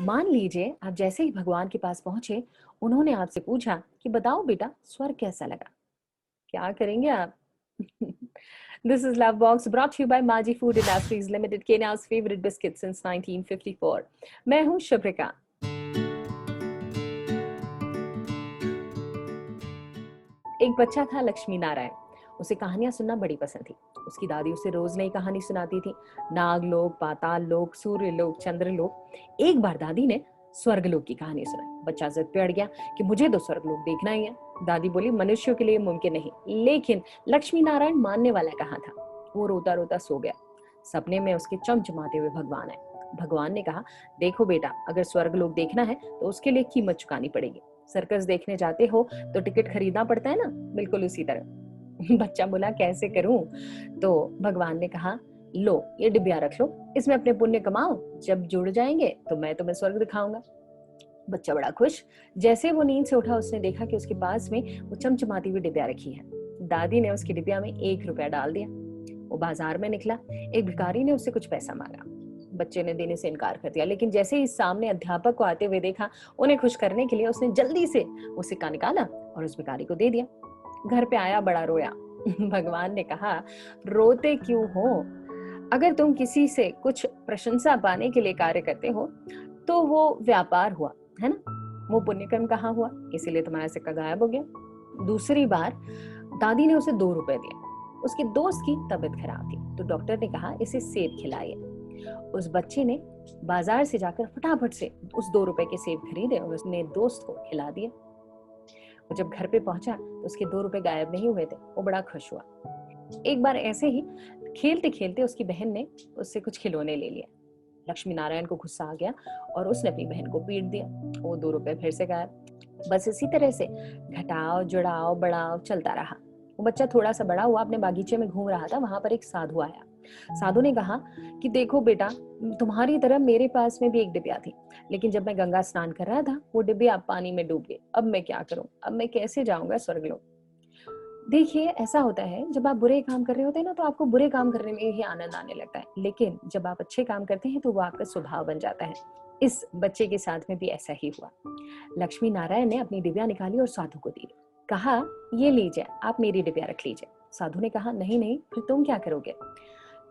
मान लीजिए आप जैसे ही भगवान के पास पहुंचे, उन्होंने आपसे पूछा कि बताओ बेटा स्वर्ग कैसा लगा? क्या करेंगे आप? This is Love Box brought to you by Maji Food Industries Limited, Kenya's favorite biscuit since 1954. मैं हूं शुभ्रिका। एक बच्चा था लक्ष्मी नारायण। उसे कहानियां सुनना बड़ी पसंद थी। उसकी दादी उसे रोज नई कहानी सुनाती थी। नागलोक, पाताल लोक, सूर्य लोक, चंद्रलोक। एक बार दादी ने स्वर्गलोक की कहानी सुनाई। बच्चा जिद पे अड़ गया कि मुझे तो स्वर्गलोक देखना ही है। दादी बोली मनुष्यों के लिए मुमकिन नहीं, लेकिन लक्ष्मी नारायण मानने वाला कहाँ था। वो रोता रोता सो गया। सपने में उसके चमचमाते हुए भगवान आए। भगवान ने कहा, देखो बेटा, अगर स्वर्गलोक देखना है तो उसके लिए कीमत चुकानी पड़ेगी। सर्कस देखने जाते हो तो टिकट खरीदना पड़ता है ना, बिल्कुल उसी तरह। बच्चा बोला कैसे करूं? तो भगवान ने कहा, लो ये डिबिया रख लो, इसमें अपने पुण्य कमाओ, जब जुड़ जाएंगे तो मैं तुम्हें स्वर्ग दिखाऊंगा। बच्चा बड़ा खुश। जैसे वो नींद से उठा, उसने देखा कि उसके पास में वो चमचमाती हुई डिबिया रखी है। दादी ने उसकी डिबिया में 1 रुपया डाल दिया। वो बाजार में निकला। एक भिखारी ने उससे कुछ पैसा मांगा। बच्चे ने देने से इनकार कर दिया, लेकिन जैसे ही सामने अध्यापक को आते हुए देखा, उन्हें खुश करने के लिए उसने जल्दी से वो सिक्का निकाला और उस भिखारी को दे दिया। घर पे आया, बड़ा रोया। भगवान ने कहा, रोते क्यों हो? अगर तुम किसी से कुछ प्रशंसा पाने के लिए कार्य करते हो तो वो व्यापार हुआ, है ना? वो पुण्य कर्म कहाँ हुआ? इसीलिए तुम्हारा सिक्का गायब हो गया। दूसरी बार दादी ने उसे 2 रुपए दिए। उसके दोस्त की तबीयत खराब थी तो डॉक्टर ने कहा इसे सेब खिलाइए। उस बच्चे ने बाजार से जाकर फटाफट से उस 2 रुपए के सेब खरीदे और उसने दोस्त को खिला दिया। वो जब घर पे पहुंचा तो उसके 2 रुपए गायब नहीं हुए थे। वो बड़ा खुश हुआ। एक बार ऐसे ही खेलते खेलते उसकी बहन ने उससे कुछ खिलौने ले लिए। लक्ष्मी नारायण को गुस्सा आ गया और उसने अपनी बहन को पीट दिया। वो 2 रुपए फिर से गायब। बस इसी तरह से घटाओ जुड़ाओ बढ़ाओ चलता रहा। वो बच्चा थोड़ा सा बड़ा हुआ, अपने बागीचे में घूम रहा था। वहां पर एक साधु आया। साधु ने कहा कि देखो बेटा, तुम्हारी तरह मेरे पास में भी एक डिबिया थी, लेकिन जब मैं गंगा स्नान कर रहा था वो डिबिया पानी में डूब गई। अब मैं क्या करूं? अब मैं कैसे जाऊंगा स्वर्गलोक? देखिए, ऐसा होता है जब आप बुरे काम कर रहे होते हैं ना, तो आपको बुरे काम करने में ही आनंद आने लगता है, लेकिन जब आप अच्छे काम करते हैं तो वो आपका स्वभाव बन जाता है। इस बच्चे के साथ में भी ऐसा ही हुआ। लक्ष्मी नारायण ने अपनी डिबिया निकाली और साधु को दी। कहा, ये लीजिए, आप मेरी डिबिया रख लीजिए। साधु ने कहा, नहीं नहीं, फिर तुम क्या करोगे?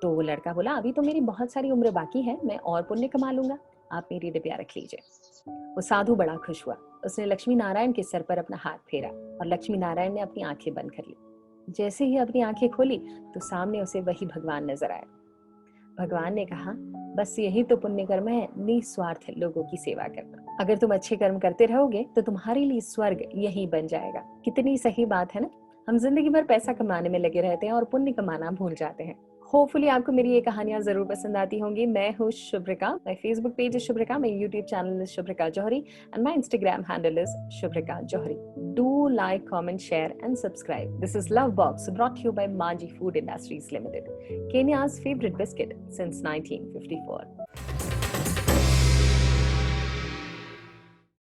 तो वो लड़का बोला, अभी तो मेरी बहुत सारी उम्र बाकी है, मैं और पुण्य कमा लूंगा, आप मेरी डिबिया रख लीजिए। वो साधु बड़ा खुश हुआ। उसने लक्ष्मी नारायण के सर पर अपना हाथ फेरा और लक्ष्मी नारायण ने अपनी आंखें बंद कर ली। जैसे ही अपनी आंखें खोली तो सामने उसे वही भगवान नजर आया। भगवान ने कहा, बस यही तो पुण्य कर्म है, निस्वार्थ लोगों की सेवा करना। अगर तुम अच्छे कर्म करते रहोगे तो तुम्हारे लिए स्वर्ग यही बन जाएगा। कितनी सही बात है ना? हम जिंदगी भर पैसा कमाने में लगे रहते हैं और पुण्य कमाना भूल जाते हैं। होपफुली आपको मेरी ये कहानियां जरूर पसंद आती होंगी। मैं हूँ Shubhrika. My Facebook page is Shubhrika, my YouTube channel is Shubhrika Johri and my Instagram handle is Shubhrika Johri. Do like, comment, share, and subscribe. This is Love Box brought to you by Maji Food Industries Limited, Kenya's favorite biscuit since 1954.